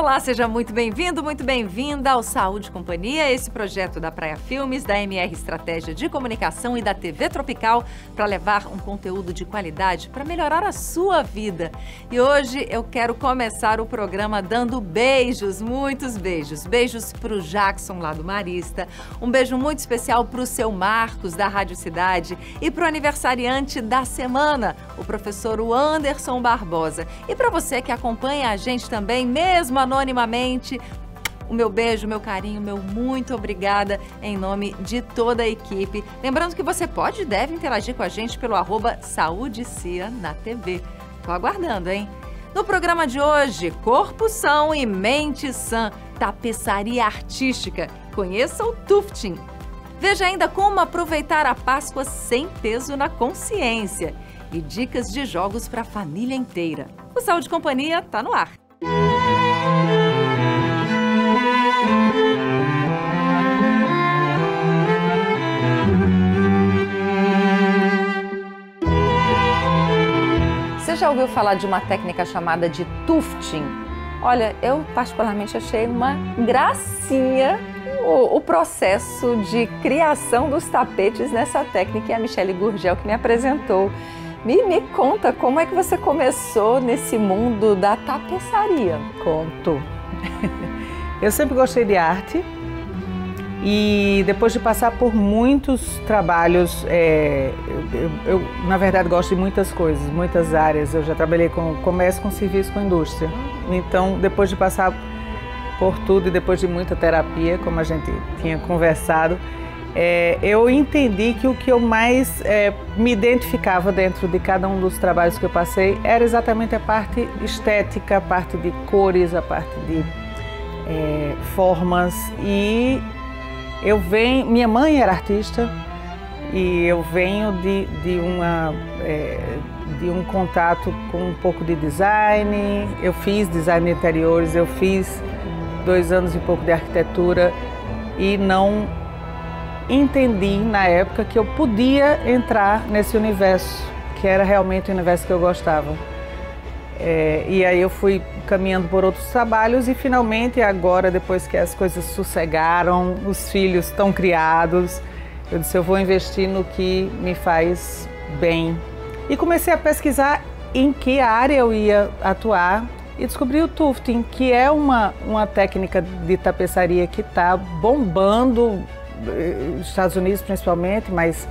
Olá, seja muito bem-vindo, muito bem-vinda ao Saúde e Companhia, esse projeto da Praia Filmes, da MR Estratégia de Comunicação e da TV Tropical para levar um conteúdo de qualidade para melhorar a sua vida. E hoje eu quero começar o programa dando beijos, muitos beijos. Beijos para o Jackson lá do Marista, um beijo muito especial para o seu Marcos da Rádio Cidade e para o aniversariante da semana, o professor Anderson Barbosa. E para você que acompanha a gente também, mesmo anonimamente, o meu beijo, meu carinho, meu muito obrigada em nome de toda a equipe. Lembrando que você pode e deve interagir com a gente pelo @SaúdeCia na TV. Tô aguardando, hein? No programa de hoje, Corpo São e Mente Sã, tapeçaria artística. Conheça o Tufting. Veja ainda como aproveitar a Páscoa sem peso na consciência. E dicas de jogos para a família inteira. O Saúde e Companhia tá no ar. Você já ouviu falar de uma técnica chamada de tufting? Olha, eu particularmente achei uma gracinha o processo de criação dos tapetes nessa técnica, e a Michele Gurgel que me apresentou. Me conta, como é que você começou nesse mundo da tapeçaria? Conto. Eu sempre gostei de arte e depois de passar por muitos trabalhos, eu na verdade gosto de muitas coisas, muitas áreas. Eu já trabalhei com comércio, com serviço, com indústria. Então, depois de passar por tudo e depois de muita terapia, como a gente tinha conversado, eu entendi que o que eu mais me identificava dentro de cada um dos trabalhos que eu passei era exatamente a parte estética, a parte de cores, a parte de formas. E minha mãe era artista e eu venho de um contato com um pouco de design. Eu fiz design de interiores, eu fiz 2 anos e pouco de arquitetura e não entendi na época que eu podia entrar nesse universo, que era realmente o universo que eu gostava. E aí eu fui caminhando por outros trabalhos e finalmente agora, depois que as coisas sossegaram, os filhos estão criados, eu disse, eu vou investir no que me faz bem. E comecei a pesquisar em que área eu ia atuar e descobri o tufting, que é uma técnica de tapeçaria que está bombando, nos Estados Unidos principalmente, mas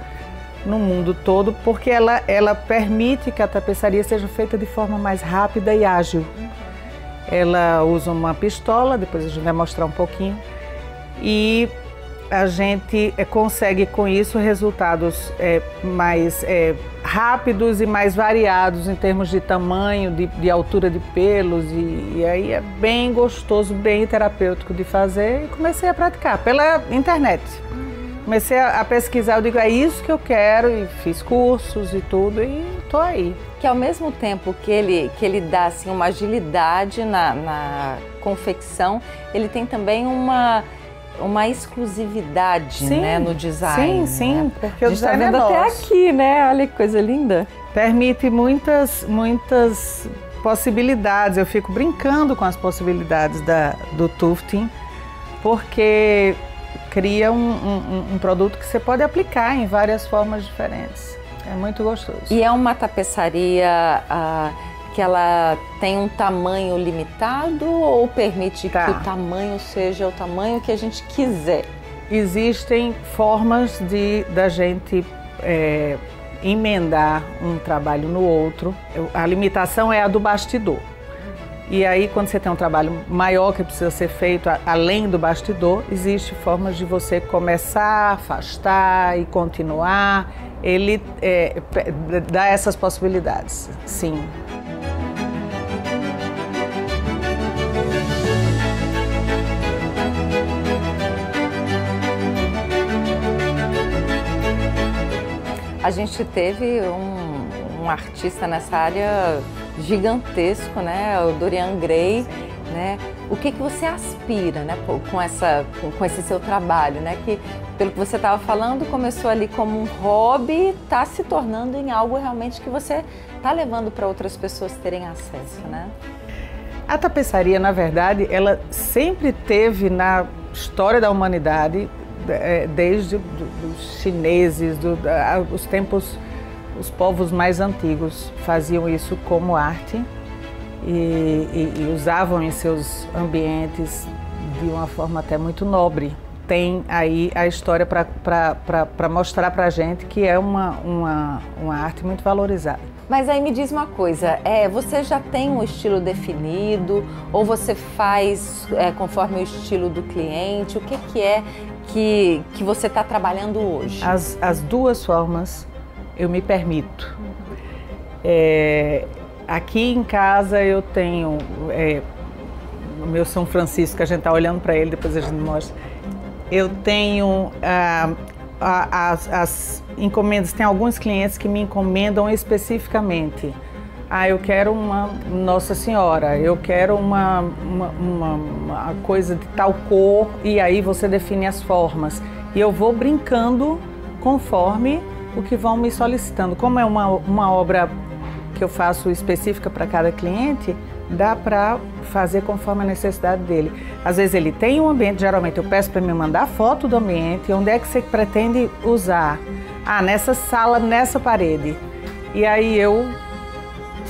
no mundo todo, porque ela permite que a tapeçaria seja feita de forma mais rápida e ágil. Ela usa uma pistola, depois a gente vai mostrar um pouquinho, e a gente consegue com isso resultados mais rápidos e mais variados em termos de tamanho, de altura de pelos, e aí é bem gostoso, bem terapêutico de fazer, e comecei a praticar pela internet. Comecei a pesquisar, eu digo, é isso que eu quero, e fiz cursos e tudo, e tô aí. Que ao mesmo tempo que ele dá assim, uma agilidade na confecção, ele tem também uma exclusividade, sim, né, no design. Sim, né? porque o design tá vendo até aqui, né? Olha que coisa linda. Permite muitas possibilidades. Eu fico brincando com as possibilidades do tufting, porque cria um produto que você pode aplicar em várias formas diferentes. É muito gostoso. E é uma tapeçaria que ela tem um tamanho limitado ou permite que o tamanho seja o tamanho que a gente quiser? Existem formas da gente emendar um trabalho no outro. A limitação é a do bastidor. E aí, quando você tem um trabalho maior que precisa ser feito além do bastidor, existem formas de você começar, afastar e continuar. Ele dá essas possibilidades, sim. A gente teve um artista nessa área gigantesco, né? O Dorian Gray, né? O que você aspira, né? com esse seu trabalho, né? Que, pelo que você estava falando, começou ali como um hobby, está se tornando em algo realmente que você está levando para outras pessoas terem acesso, né? A tapeçaria, na verdade, ela sempre teve na história da humanidade, desde os chineses, os tempos, os povos mais antigos faziam isso como arte e usavam em seus ambientes de uma forma até muito nobre. Tem aí a história para mostrar para a gente que é uma arte muito valorizada. Mas aí me diz uma coisa, você já tem um estilo definido ou você faz conforme o estilo do cliente? O que é que você está trabalhando hoje? As duas formas eu me permito. Aqui em casa eu tenho o meu São Francisco, que a gente está olhando para ele, depois a gente mostra. Eu tenho as encomendas, tem alguns clientes que me encomendam especificamente. Eu quero uma Nossa Senhora, eu quero uma coisa de tal cor, e aí você define as formas. E eu vou brincando conforme o que vão me solicitando. Como é uma obra que eu faço específica para cada cliente, dá para fazer conforme a necessidade dele. Às vezes ele tem um ambiente, geralmente eu peço para me mandar foto do ambiente, onde é que você pretende usar? Nessa sala, nessa parede. E aí eu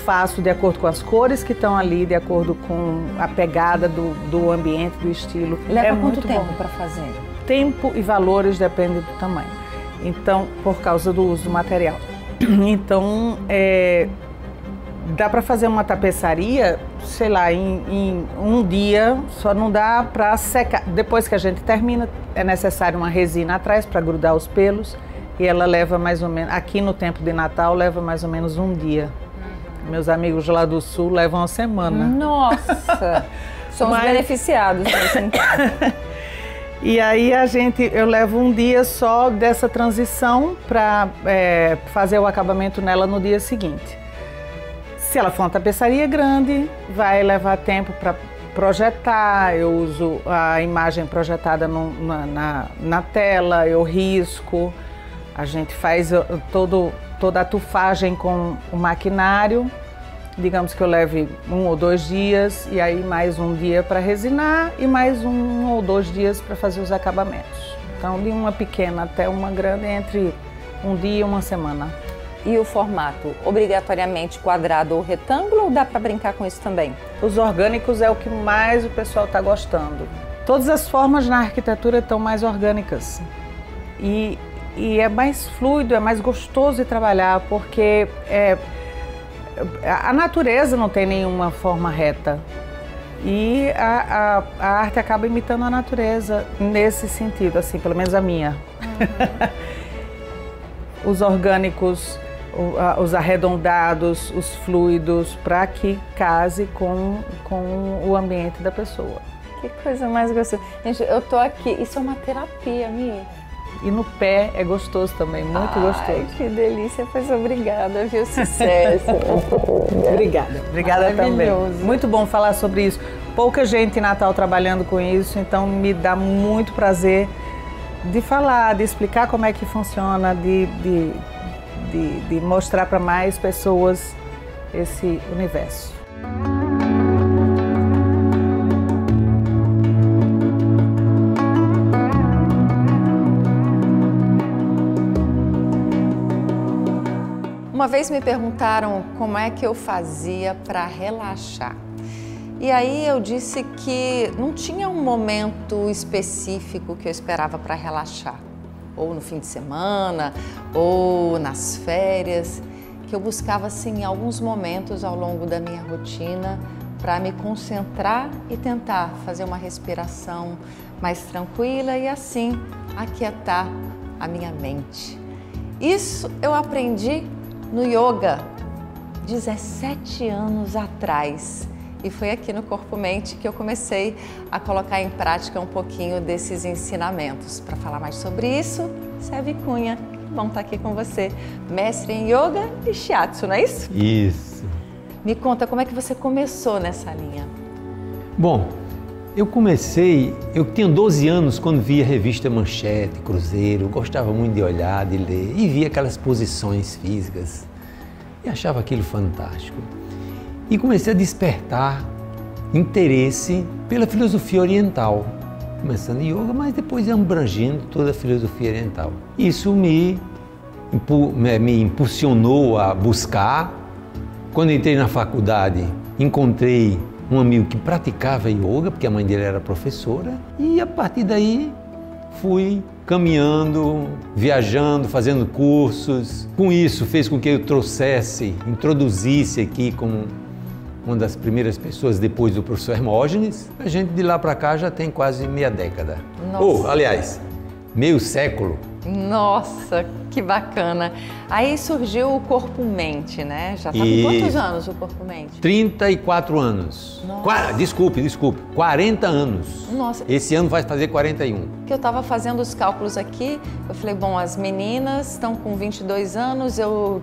faço de acordo com as cores que estão ali, de acordo com a pegada do ambiente, do estilo. Leva quanto tempo para fazer? Tempo e valores dependem do tamanho. Então, por causa do uso do material. Então, dá para fazer uma tapeçaria, sei lá, em um dia, só não dá para secar. Depois que a gente termina, é necessário uma resina atrás para grudar os pelos, e ela leva mais ou menos, aqui no tempo de Natal, leva mais ou menos um dia. Meus amigos lá do Sul levam uma semana. Nossa! Somos beneficiados nesse então. E aí eu levo um dia só dessa transição para fazer o acabamento nela no dia seguinte. Se ela for uma tapeçaria grande, vai levar tempo para projetar. Eu uso a imagem projetada na tela, eu risco. A gente faz toda a tufagem com o maquinário. Digamos que eu leve 1 ou 2 dias, e aí mais um dia para resinar e mais 1 ou 2 dias para fazer os acabamentos. Então, de uma pequena até uma grande, entre um dia e uma semana. E o formato, obrigatoriamente quadrado ou retângulo, ou dá para brincar com isso também? Os orgânicos é o que mais o pessoal está gostando. Todas as formas na arquitetura estão mais orgânicas. E é mais fluido, é mais gostoso de trabalhar, porque a natureza não tem nenhuma forma reta. E a arte acaba imitando a natureza nesse sentido, assim, pelo menos a minha. Os orgânicos, os arredondados, os fluidos, para que case com o ambiente da pessoa. Que coisa mais gostosa. Gente, eu tô aqui, isso é uma terapia, Mi. E no pé é gostoso também, muito gostoso. Que delícia, pois obrigada, viu? Sucesso. Obrigada também. Muito bom falar sobre isso. Pouca gente em Natal trabalhando com isso, então me dá muito prazer de falar, de explicar como é que funciona, de mostrar para mais pessoas esse universo. Uma vez me perguntaram como é que eu fazia para relaxar. E aí eu disse que não tinha um momento específico que eu esperava para relaxar. Ou no fim de semana, ou nas férias, que eu buscava assim alguns momentos ao longo da minha rotina para me concentrar e tentar fazer uma respiração mais tranquila e assim aquietar a minha mente. Isso eu aprendi no yoga 17 anos atrás. E foi aqui no Corpo Mente que eu comecei a colocar em prática um pouquinho desses ensinamentos. Para falar mais sobre isso, Sérgio Cunha, vamos estar aqui com você, mestre em yoga e shiatsu, não é isso? Isso. Me conta, como é que você começou nessa linha? Bom, eu tinha 12 anos quando via a revista Manchete, Cruzeiro, gostava muito de olhar, de ler e via aquelas posições físicas e achava aquilo fantástico. E comecei a despertar interesse pela filosofia oriental. Começando yoga, mas depois abrangendo toda a filosofia oriental. Isso me impulsionou a buscar. Quando entrei na faculdade, encontrei um amigo que praticava yoga, porque a mãe dele era professora, e a partir daí fui caminhando, viajando, fazendo cursos. Com isso fez com que eu introduzisse aqui como uma das primeiras pessoas depois do professor Hermógenes. A gente de lá para cá já tem quase meia década. Aliás, meio século. Nossa, que bacana. Aí surgiu o Corpo-Mente, né? Já está com quantos anos o Corpo-Mente? 34 anos. Desculpe, 40 anos. Nossa. Esse ano vai fazer 41. Que eu estava fazendo os cálculos aqui, eu falei, bom, as meninas estão com 22 anos, eu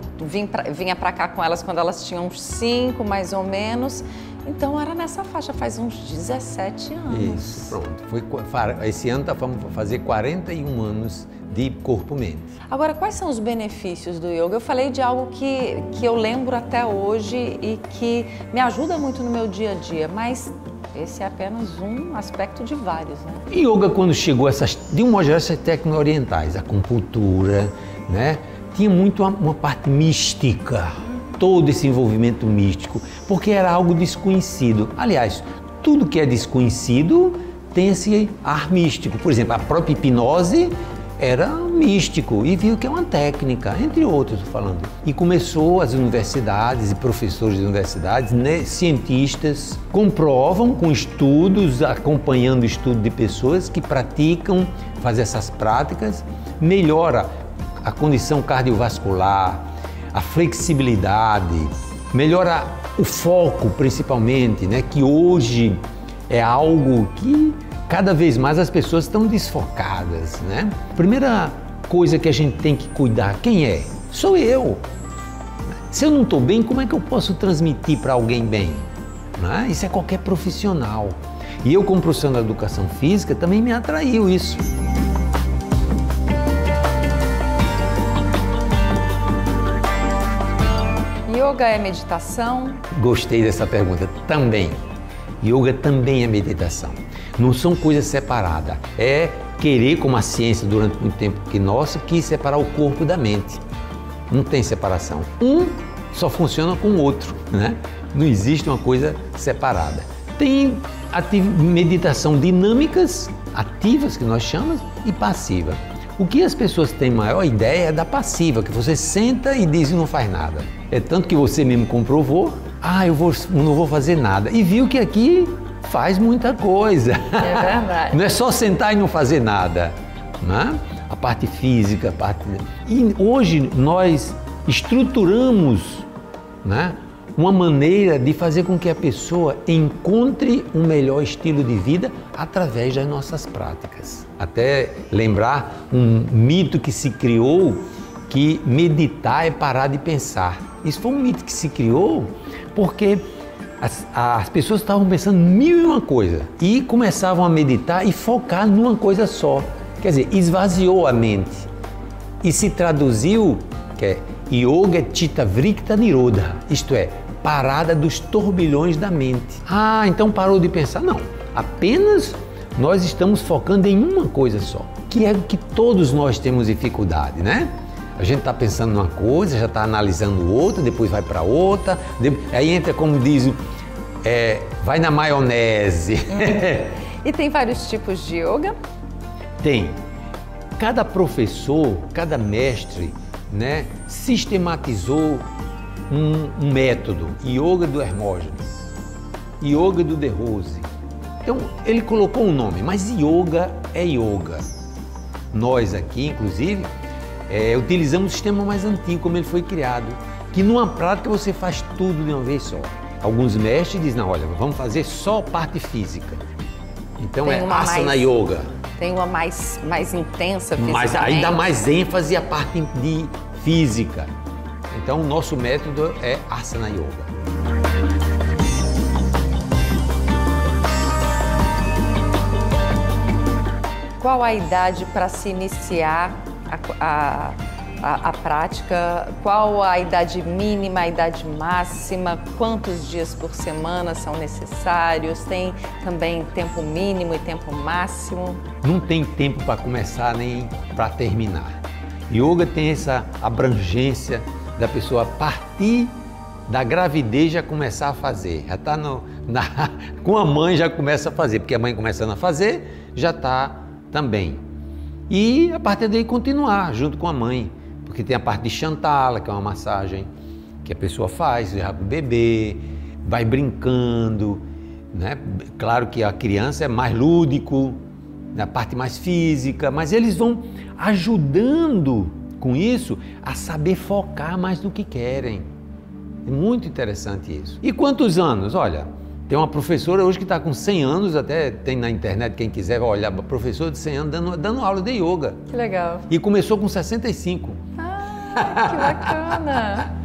vinha para cá com elas quando elas tinham uns 5, mais ou menos. Então era nessa faixa, faz uns 17 anos. Isso, pronto. Esse ano vamos fazer 41 anos de Corpo-Mente. Agora, quais são os benefícios do yoga? Eu falei de algo que eu lembro até hoje e que me ajuda muito no meu dia a dia, mas esse é apenas um aspecto de vários, né? Yoga, quando chegou de um modo geral, essas técnicas orientais, a acupuntura, né? Tinha muito uma parte mística, todo esse envolvimento místico, porque era algo desconhecido. Aliás, tudo que é desconhecido tem esse ar místico. Por exemplo, a própria hipnose era místico e viu que é uma técnica, entre outros, falando. E começou as universidades e professores de universidades, né, cientistas, comprovam com estudos, acompanhando o estudo de pessoas que praticam, fazem essas práticas, melhora a condição cardiovascular, a flexibilidade, melhora o foco, principalmente, né, que hoje é algo que cada vez mais as pessoas estão desfocadas, né? Primeira coisa que a gente tem que cuidar, quem é? Sou eu. Se eu não estou bem, como é que eu posso transmitir para alguém bem? Né? Isso é qualquer profissional. E eu, como profissional da educação física, também me atraiu isso. Yoga é meditação? Gostei dessa pergunta também. Yoga também é meditação. Não são coisas separadas. É querer, como a ciência durante muito tempo que nossa, quis separar o corpo da mente. Não tem separação. Um só funciona com o outro, né? Não existe uma coisa separada. Tem meditação dinâmicas, ativas, que nós chamamos, e passiva. O que as pessoas têm maior ideia é da passiva, que você senta e diz e não faz nada. É tanto que você mesmo comprovou, eu não vou fazer nada. E viu que aqui faz muita coisa. É verdade. Não é só sentar e não fazer nada, né? A parte física, E hoje nós estruturamos, né, uma maneira de fazer com que a pessoa encontre um melhor estilo de vida através das nossas práticas. Até lembrar um mito que se criou, que meditar é parar de pensar. Isso foi um mito que se criou porque as pessoas estavam pensando mil e uma coisa e começavam a meditar e focar numa coisa só. Quer dizer, esvaziou a mente e se traduziu, que é Yoga Chitta Vritta Nirodha, isto é, parada dos turbilhões da mente. Então parou de pensar? Não, apenas nós estamos focando em uma coisa só, que é o que todos nós temos dificuldade, né? A gente está pensando numa coisa, já está analisando outra, depois vai para outra, aí entra, como diz, vai na maionese. E tem vários tipos de yoga? Tem. Cada professor, cada mestre, né, sistematizou um método. Yoga do Hermógenes, Yoga do De Rose. Então, ele colocou um nome, mas yoga é yoga. Nós aqui, inclusive, utilizamos o sistema mais antigo, como ele foi criado, que numa prática você faz tudo de uma vez só. Alguns mestres dizem, não, olha, vamos fazer só parte física. Então é Asana Yoga. Tem uma mais intensa fisicamente. Mas aí dá mais ênfase à parte de física. Então o nosso método é Asana Yoga. Qual a idade para se iniciar a prática? Qual a idade mínima, a idade máxima? Quantos dias por semana são necessários? Tem também tempo mínimo e tempo máximo? Não tem tempo para começar nem para terminar. Yoga tem essa abrangência da pessoa a partir da gravidez já começar a fazer. Já está com a mãe já começa a fazer, porque a mãe começando a fazer já está também. E a partir daí continuar junto com a mãe, porque tem a parte de Shantala, que é uma massagem que a pessoa faz, já com o bebê, vai brincando, né? Claro que a criança é mais lúdico, na parte mais física, mas eles vão ajudando com isso a saber focar mais no que querem. É muito interessante isso. E quantos anos? Olha, tem uma professora hoje que está com 100 anos, até tem na internet, quem quiser vai olhar, professora de 100 anos dando aula de yoga. Que legal. E começou com 65. Ah, que bacana.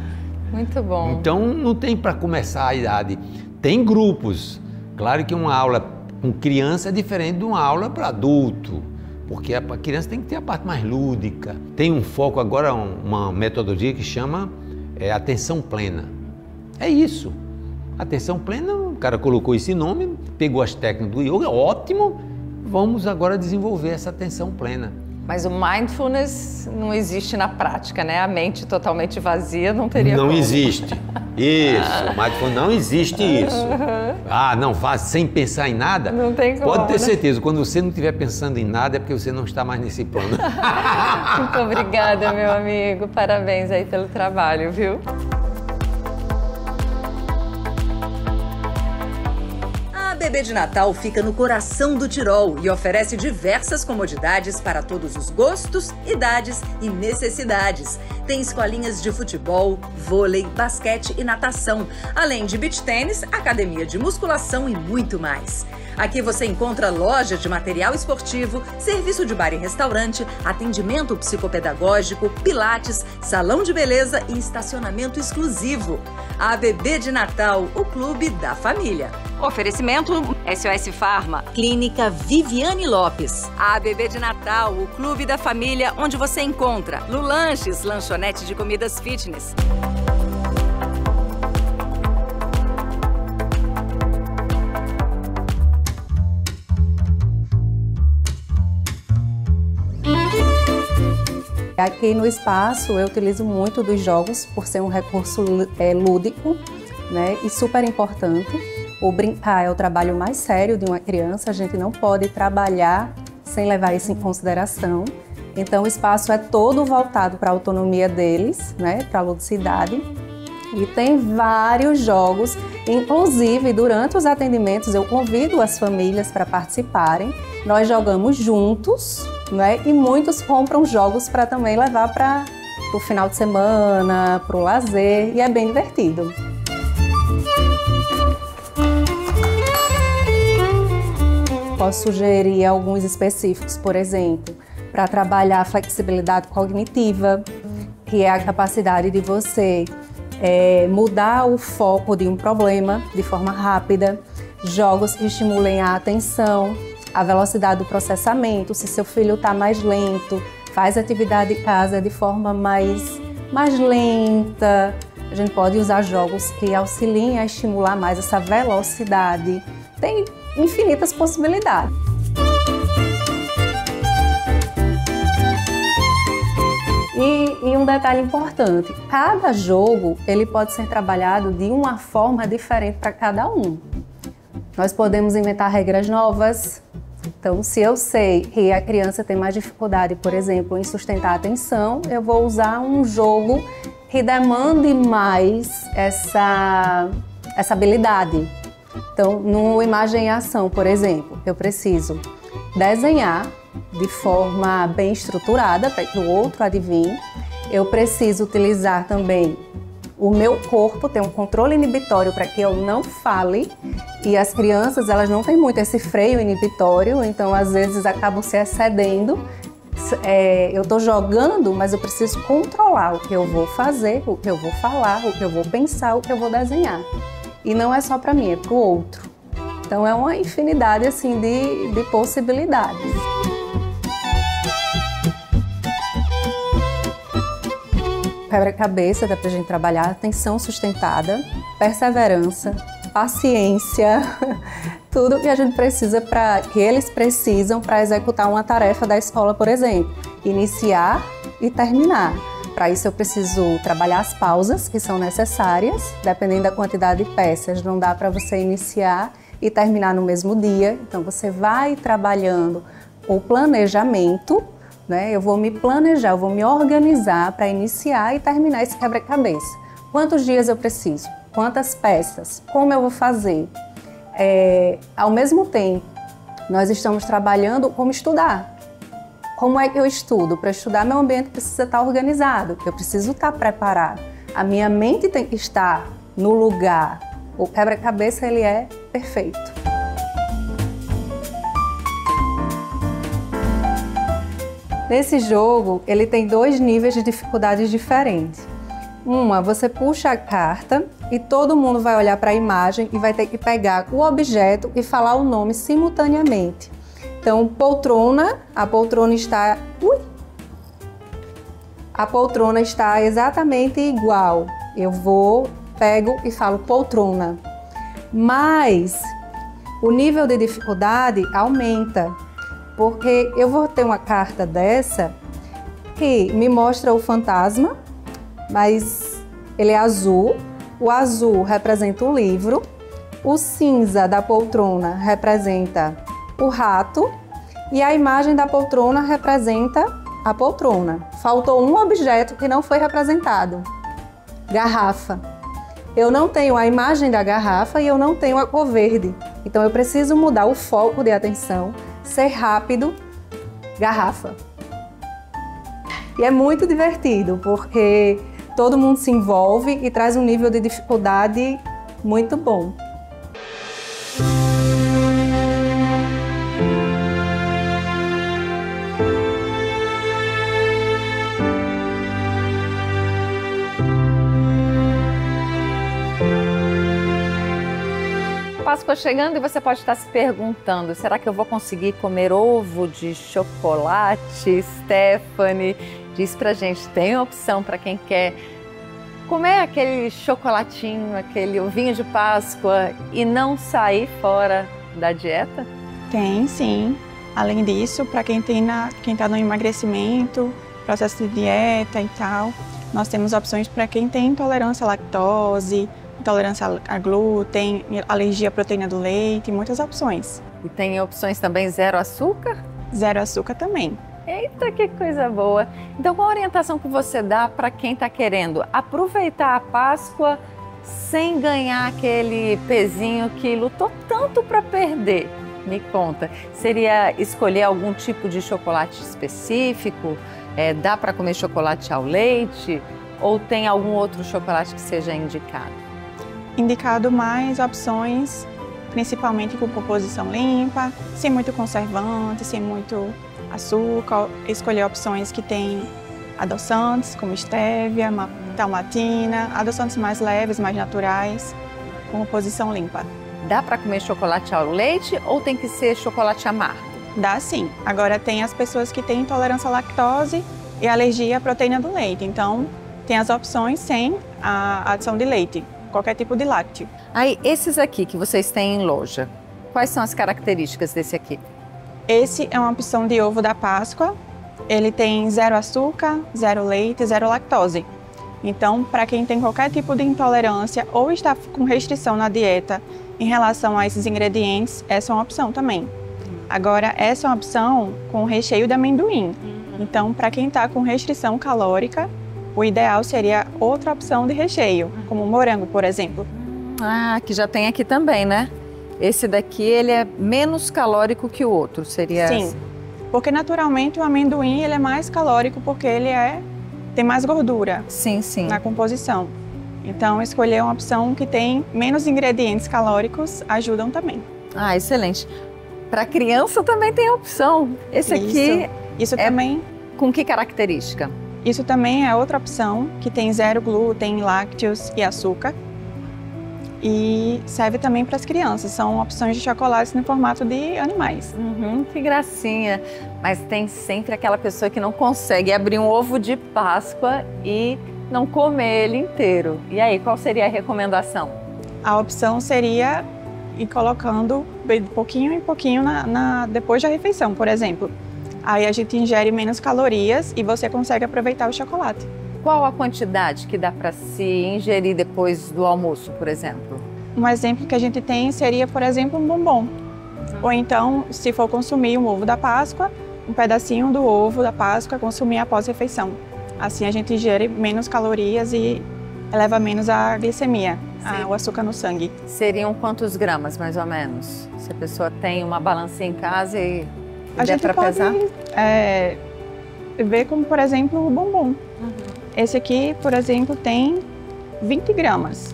Muito bom. Então não tem para começar a idade. Tem grupos. Claro que uma aula com criança é diferente de uma aula para adulto, porque a criança tem que ter a parte mais lúdica. Tem um foco agora, uma metodologia que chama atenção plena. É isso. Atenção plena, o cara colocou esse nome, pegou as técnicas do yoga, ótimo, vamos agora desenvolver essa atenção plena. Mas o mindfulness não existe na prática, né? A mente totalmente vazia não teria Não como. existe. Isso, mindfulness não existe isso. Ah, não, faz sem pensar em nada? Não tem como. Pode ter certeza, quando você não estiver pensando em nada é porque você não está mais nesse plano. Muito obrigada, meu amigo. Parabéns aí pelo trabalho, viu? A Bebê de Natal fica no coração do Tirol e oferece diversas comodidades para todos os gostos, idades e necessidades. Tem escolinhas de futebol, vôlei, basquete e natação, além de beach tênis, academia de musculação e muito mais. Aqui você encontra loja de material esportivo, serviço de bar e restaurante, atendimento psicopedagógico, pilates, salão de beleza e estacionamento exclusivo. A Bebê de Natal, o clube da família. Oferecimento SOS Pharma, Clínica Viviane Lopes. A Bebê de Natal, o clube da família, onde você encontra Lulanches, lanchonete de comidas fitness. Aqui no espaço eu utilizo muito dos jogos por ser um recurso lúdico, né, e super importante. O brincar é o trabalho mais sério de uma criança, a gente não pode trabalhar sem levar isso em consideração. Então o espaço é todo voltado para a autonomia deles, né, para a ludicidade. E tem vários jogos, inclusive durante os atendimentos eu convido as famílias para participarem. Nós jogamos juntos, né? E muitos compram jogos para também levar para o final de semana, para o lazer, e é bem divertido. Posso sugerir alguns específicos, por exemplo, para trabalhar a flexibilidade cognitiva, que é a capacidade de você mudar o foco de um problema de forma rápida, jogos que estimulem a atenção, a velocidade do processamento. Se seu filho está mais lento, faz atividade em casa de forma mais lenta. A gente pode usar jogos que auxiliem a estimular mais essa velocidade. Tem infinitas possibilidades. E um detalhe importante, cada jogo ele pode ser trabalhado de uma forma diferente para cada um. Nós podemos inventar regras novas. Então, se eu sei que a criança tem mais dificuldade, por exemplo, em sustentar a atenção, eu vou usar um jogo que demande mais essa habilidade. Então, no Imagem e Ação, por exemplo, eu preciso desenhar de forma bem estruturada para que o outro adivinhe. Eu preciso utilizar também o meu corpo, ter um controle inibitório para que eu não fale. E as crianças, elas não têm muito esse freio inibitório, então às vezes acabam se excedendo. Eu estou jogando, mas eu preciso controlar o que eu vou fazer, o que eu vou falar, o que eu vou pensar, o que eu vou desenhar. E não é só para mim, é para o outro. Então é uma infinidade assim, de possibilidades. quebra-cabeça dá pra gente trabalhar atenção sustentada, perseverança, paciência, tudo que a gente precisa que eles precisam para executar uma tarefa da escola, por exemplo, iniciar e terminar. Para isso eu preciso trabalhar as pausas que são necessárias, dependendo da quantidade de peças, não dá para você iniciar e terminar no mesmo dia, então você vai trabalhando o planejamento, né? Eu vou me planejar, eu vou me organizar para iniciar e terminar esse quebra-cabeça. Quantos dias eu preciso? Quantas peças? Como eu vou fazer? Ao mesmo tempo, nós estamos trabalhando como estudar. Como é que eu estudo? Para estudar, meu ambiente precisa estar organizado, eu preciso estar preparado. A minha mente tem que estar no lugar. O quebra-cabeça, ele é perfeito. Nesse jogo, ele tem 2 níveis de dificuldades diferentes. Uma, você puxa a carta e todo mundo vai olhar para a imagem e vai ter que pegar o objeto e falar o nome simultaneamente. Então, poltrona, a poltrona está... A poltrona está exatamente igual. Eu pego e falo poltrona. Mas o nível de dificuldade aumenta, porque eu vou ter uma carta dessa que me mostra o fantasma, mas ele é azul. O azul representa o livro, o cinza da poltrona representa o rato e a imagem da poltrona representa a poltrona. Faltou um objeto que não foi representado: garrafa. Eu não tenho a imagem da garrafa e eu não tenho a cor verde. Então eu preciso mudar o foco de atenção, ser rápido, garrafa. E é muito divertido, porque todo mundo se envolve e traz um nível de dificuldade muito bom. Páscoa chegando e você pode estar se perguntando, será que eu vou conseguir comer ovo de chocolate? Stephanie diz pra gente, tem opção para quem quer comer aquele chocolatinho, aquele ovinho de Páscoa e não sair fora da dieta? Tem, sim. Além disso, para quem está no emagrecimento, processo de dieta e tal, nós temos opções para quem tem intolerância à lactose, intolerância a glúten, alergia à proteína do leite, muitas opções. E tem opções também zero açúcar? Zero açúcar também. Eita, que coisa boa! Então, qual a orientação que você dá para quem está querendo aproveitar a Páscoa sem ganhar aquele pezinho que lutou tanto para perder? Me conta, seria escolher algum tipo de chocolate específico? Dá para comer chocolate ao leite? Ou tem algum outro chocolate que seja indicado? Indicado mais opções, principalmente com composição limpa, sem muito conservante, sem muito açúcar. Escolher opções que têm adoçantes, como estévia, dalmatina, adoçantes mais leves, mais naturais, com composição limpa. Dá para comer chocolate ao leite ou tem que ser chocolate amargo? Dá sim. Agora tem as pessoas que têm intolerância à lactose e alergia à proteína do leite. Então, tem as opções sem a adição de leite, qualquer tipo de lácteo. Aí, esses aqui que vocês têm em loja, quais são as características desse aqui? Esse é uma opção de ovo da Páscoa. Ele tem zero açúcar, zero leite, zero lactose. Então, para quem tem qualquer tipo de intolerância ou está com restrição na dieta em relação a esses ingredientes, essa é uma opção também. Agora, essa é uma opção com recheio de amendoim. Então, para quem está com restrição calórica, o ideal seria outra opção de recheio, como morango, por exemplo. Ah, que já tem aqui também, né? Esse daqui, ele é menos calórico que o outro, seria? Sim, porque naturalmente o amendoim ele é mais calórico porque ele tem mais gordura na composição. Então, escolher uma opção que tem menos ingredientes calóricos ajudam também. Ah, excelente. Para criança também tem opção. Esse aqui isso também. Com que característica? Isso também é outra opção que tem zero glúten, lácteos e açúcar. E serve também para as crianças. São opções de chocolates no formato de animais. Que gracinha. Mas tem sempre aquela pessoa que não consegue abrir um ovo de Páscoa e não comer ele inteiro. E aí, qual seria a recomendação? A opção seria ir colocando de pouquinho em pouquinho depois da refeição, por exemplo. Aí a gente ingere menos calorias e você consegue aproveitar o chocolate. Qual a quantidade que dá para se ingerir depois do almoço, por exemplo? Um exemplo que a gente tem seria, por exemplo, um bombom. Ou então, se for consumir um ovo da Páscoa, um pedacinho do ovo da Páscoa, consumir após a refeição. Assim a gente ingere menos calorias e eleva menos a glicemia, o açúcar no sangue. Seriam quantos gramas, mais ou menos? Se a pessoa tem uma balança em casa e a gente para pesar? Ver como, por exemplo, o bombom. Esse aqui, por exemplo, tem 20 gramas.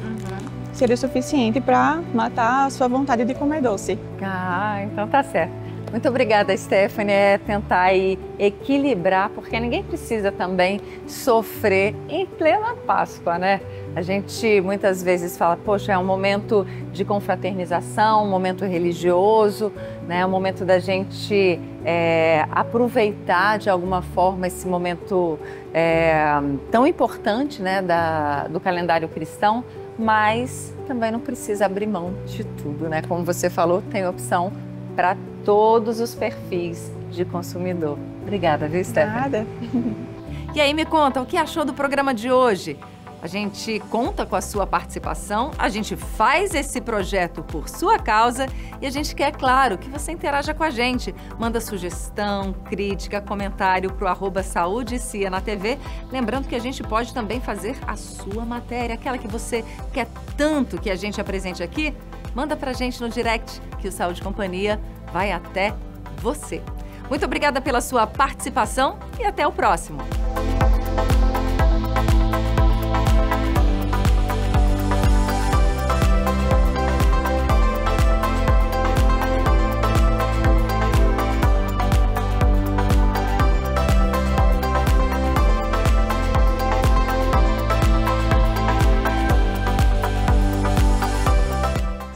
Seria o suficiente para matar a sua vontade de comer doce. Ah, então tá certo. Muito obrigada, Stephanie. É tentar aí equilibrar, porque ninguém precisa também sofrer em plena Páscoa, né? A gente muitas vezes fala, poxa, é um momento de confraternização, um momento religioso, né? Um momento da gente aproveitar de alguma forma esse momento tão importante, né, do calendário cristão, mas também não precisa abrir mão de tudo, né? Como você falou, tem opção para todos os perfis de consumidor. Obrigada, viu, Stephanie? Nada. E aí, me conta, o que achou do programa de hoje? A gente conta com a sua participação, a gente faz esse projeto por sua causa e a gente quer, claro, que você interaja com a gente. Manda sugestão, crítica, comentário para o @Saúde e Cia na TV. Lembrando que a gente pode também fazer a sua matéria, aquela que você quer tanto que a gente apresente aqui. Manda pra gente no direct que o Saúde e Companhia vai até você. Muito obrigada pela sua participação e até o próximo.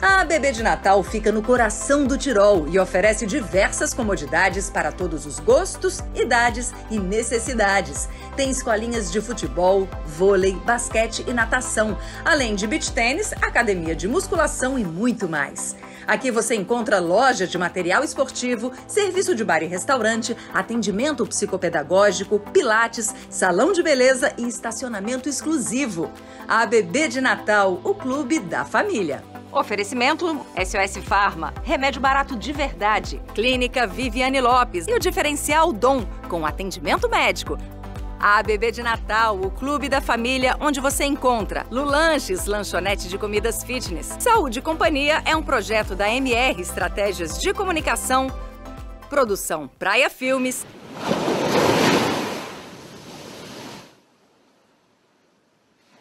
A Bebê de Natal fica no coração do Tirol e oferece diversas comodidades para todos os gostos, idades e necessidades. Tem escolinhas de futebol, vôlei, basquete e natação, além de beach tênis, academia de musculação e muito mais. Aqui você encontra loja de material esportivo, serviço de bar e restaurante, atendimento psicopedagógico, pilates, salão de beleza e estacionamento exclusivo. A Bebê de Natal, o clube da família. Oferecimento SOS Pharma, remédio barato de verdade. Clínica Viviane Lopes e o diferencial Dom, com atendimento médico. A Bebê de Natal, o clube da família, onde você encontra Lulanches, lanchonete de comidas fitness. Saúde e Companhia é um projeto da MR Estratégias de Comunicação. Produção Praia Filmes.